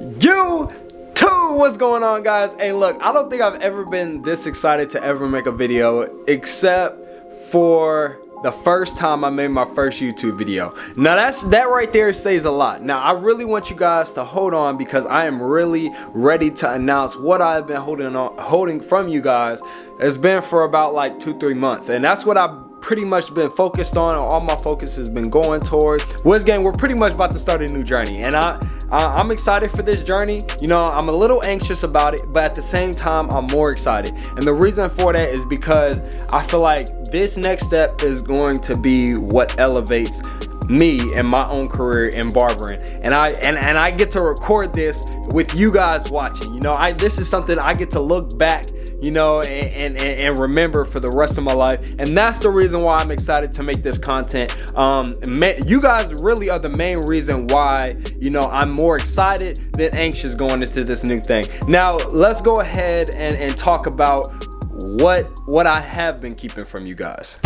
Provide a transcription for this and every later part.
What's going on, guys? Hey, look, I don't think I've ever been this excited to ever make a video except for the first time I made my first YouTube video. Now that right there says a lot. Now I really want you guys to hold on because I am really ready to announce what I've been holding from you guys. It's been for about like 2-3 months, and that's what I've pretty much been focused on. All my focus has been going towards WoodsOne gang. We're pretty much about to start a new journey, and I'm excited for this journey. You know, I'm a little anxious about it, but at the same time I'm more excited, and the reason for that is because I feel like this next step is going to be what elevates me and my own career in barbering, and I get to record this with you guys watching. You know, this is something I get to look back, you know, and remember for the rest of my life, and that's the reason why I'm excited to make this content. You guys really are the main reason why, you know, I'm more excited than anxious going into this new thing. Now let's go ahead and talk about what I have been keeping from you guys.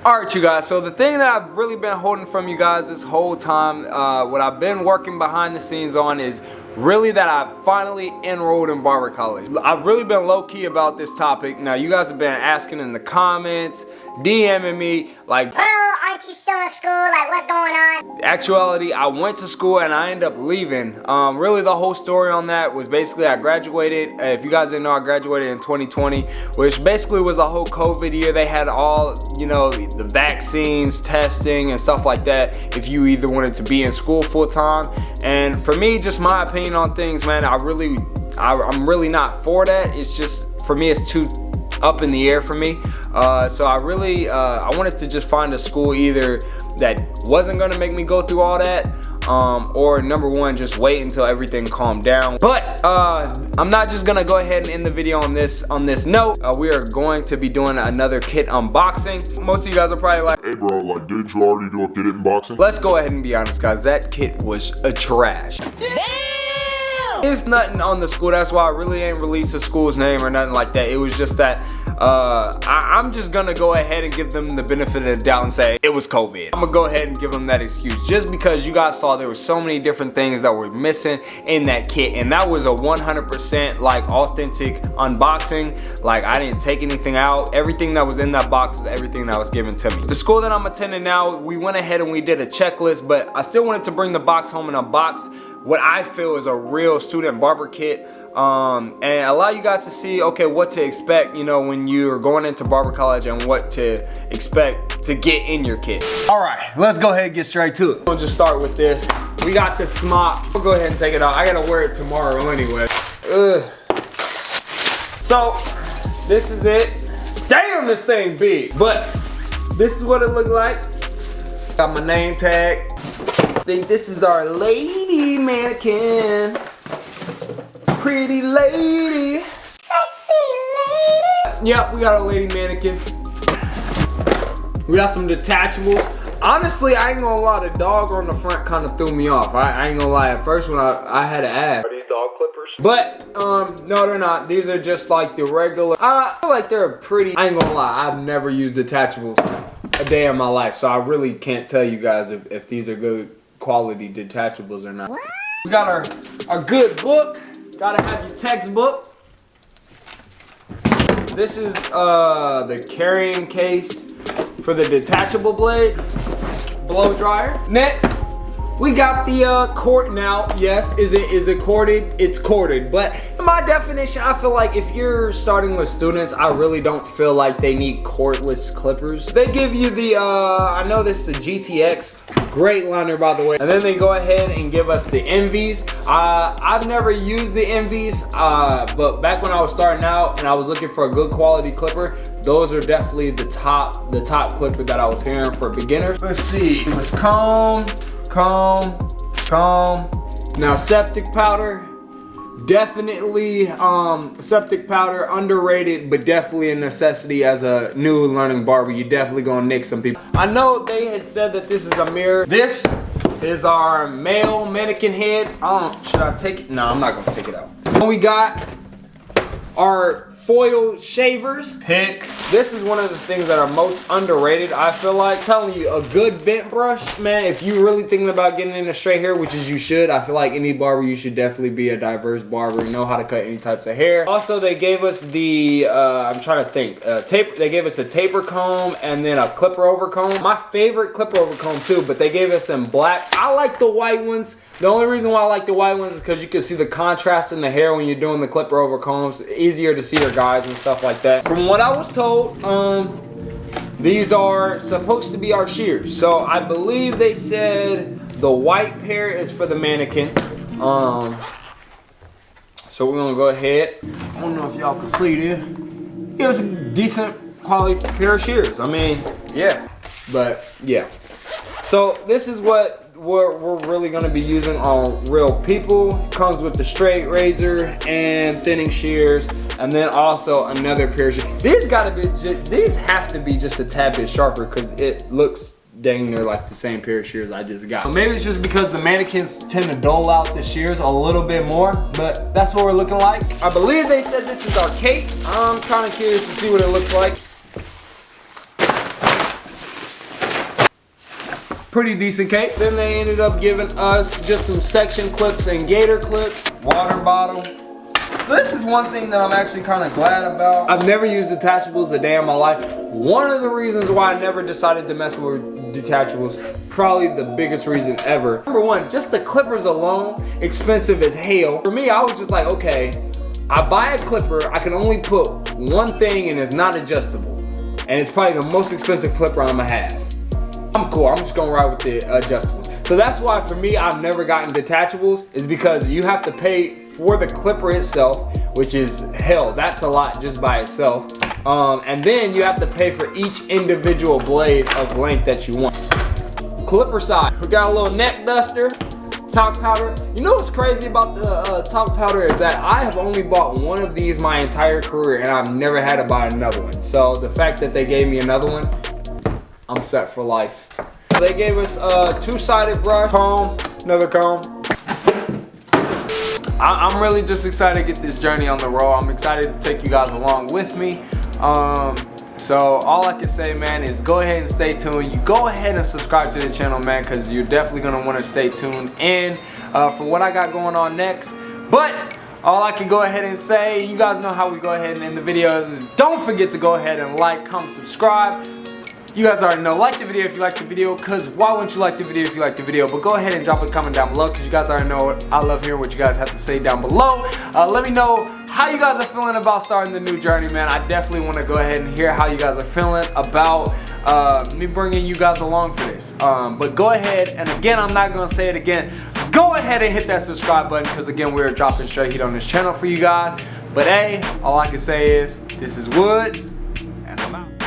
Alright, you guys, so the thing that I've really been holding from you guys this whole time, what I've been working behind the scenes on, is really that I finally enrolled in barber college. I've really been low-key about this topic. Now, you guys have been asking in the comments, DMing me, like, bro, aren't you still in school? Like, what's going on? Actuality, I went to school and I ended up leaving. Really, the whole story on that was basically I graduated. If you guys didn't know, I graduated in 2020, which basically was a whole COVID year. They had all, you know, the vaccines, testing, and stuff like that if you either wanted to be in school full-time. And for me, just my opinion on things, man, I'm really not for that. It's just, for me, it's too up in the air for me. So I really I wanted to just find a school either that wasn't gonna make me go through all that, or number one, just wait until everything calmed down. But I'm not just gonna go ahead and end the video on this note. We are going to be doing another kit unboxing. Most of you guys are probably like, hey bro, like, did you already do a kit unboxing? Let's go ahead and be honest, guys, that kit was a trash. Damn! There's nothing on the school, that's why I really ain't released the school's name or nothing like that. It was just that I'm just gonna go ahead and give them the benefit of the doubt and say it was COVID. I'm gonna go ahead and give them that excuse just because you guys saw there were so many different things that were missing in that kit, and that was a 100% like authentic unboxing. Like, I didn't take anything out. Everything that was in that box was everything that was given to me. The school that I'm attending now, we went ahead and we did a checklist, but I still wanted to bring the box home and unbox what I feel is a real student barber kit, and allow you guys to see, okay, what to expect, you know, when you're going into barber college, and what to expect to get in your kit. All right, let's go ahead and get straight to it. We'll just start with this. We got the smock. We'll go ahead and take it out. I gotta wear it tomorrow anyway. So this is it. Damn, this thing big, but this is what it looked like. Got my name tag. I think this is our lady mannequin. Pretty lady. Sexy lady. Yep, we got our lady mannequin. We got some detachables. Honestly, I ain't gonna lie, the dog on the front kind of threw me off. I ain't gonna lie, at first when I had to ask, are these dog clippers? But, no, they're not. These are just like the regular. I feel like they're pretty, I ain't gonna lie, I've never used detachables a day in my life, so I really can't tell you guys if these are good quality detachables or not. What? We got our good book. Gotta have your textbook. This is the carrying case for the detachable blade blow dryer. Next, we got the cord. Now, yes, is it corded? It's corded, but in my definition, I feel like if you're starting with students, I really don't feel like they need cordless clippers. They give you the I know this is the GTX, great liner by the way, and then they go ahead and give us the Envies. I've never used the Envies, but back when I was starting out and I was looking for a good quality clipper, those are definitely the top clipper that I was hearing for beginners. Let's see, it was comb. Now septic powder, definitely septic powder underrated, but definitely a necessity as a new learning barber. You definitely gonna nick some people. I know they had said that this is a mirror. This is our male mannequin head. Should I take it? No, I'm not gonna take it out. And we got our foil shavers pick. This is one of the things that are most underrated, I feel like. Telling you, a good bent brush, man, if you're really thinking about getting into straight hair, which is you should, I feel like any barber, you should definitely be a diverse barber, know how to cut any types of hair. Also, they gave us the, I'm trying to think, they gave us a taper comb and then a clipper over comb. My favorite clipper over comb too, but they gave us some black. I like the white ones. The only reason why I like the white ones is because you can see the contrast in the hair when you're doing the clipper over combs. Easier to see your guys and stuff like that. From what I was told, these are supposed to be our shears. So I believe they said the white pair is for the mannequin. So we're gonna go ahead. I don't know if y'all can see this. It was a decent quality pair of shears. I mean, yeah, but yeah. So this is what we're really going to be using on real people. It comes with the straight razor and thinning shears, and then also another pair of shears. These have to be just a tad bit sharper because it looks dang near like the same pair of shears I just got. So maybe it's just because the mannequins tend to dole out the shears a little bit more, but that's what we're looking like. I believe they said this is our cape. I'm kind of curious to see what it looks like. Pretty decent cape. Then they ended up giving us just some section clips and gator clips, water bottle. This is one thing that I'm actually kind of glad about. I've never used detachables a day in my life. One of the reasons why I never decided to mess with detachables, probably the biggest reason ever. Number one, just the clippers alone, expensive as hell. For me, I was just like, okay, I buy a clipper, I can only put one thing and it's not adjustable. And it's probably the most expensive clipper I'm gonna have. I'm cool, I'm just gonna ride with the adjustables. So that's why for me, I've never gotten detachables, is because you have to pay for the clipper itself, which is hell, that's a lot just by itself. And then you have to pay for each individual blade of length that you want. Clipper side, we got a little neck duster, talc powder. You know what's crazy about the talc powder is that I have only bought one of these my entire career and I've never had to buy another one. So the fact that they gave me another one, I'm set for life. They gave us a two-sided brush, comb, another comb. I'm really just excited to get this journey on the road. I'm excited to take you guys along with me. So all I can say, man, is go ahead and stay tuned. You go ahead and subscribe to the channel, man, because you're definitely gonna want to stay tuned in for what I got going on next. But all I can go ahead and say, you guys know how we go ahead and end the videos, is don't forget to go ahead and like, comment, subscribe. You guys already know, like the video if you like the video, because why wouldn't you like the video if you like the video? But go ahead and drop a comment down below, because you guys already know what I love hearing what you guys have to say down below. Let me know how you guys are feeling about starting the new journey, man. I definitely want to go ahead and hear how you guys are feeling about me bringing you guys along for this. But go ahead, and again, I'm not going to say it again, go ahead and hit that subscribe button, because again, we're dropping straight heat on this channel for you guys. But hey, all I can say is, this is Woods.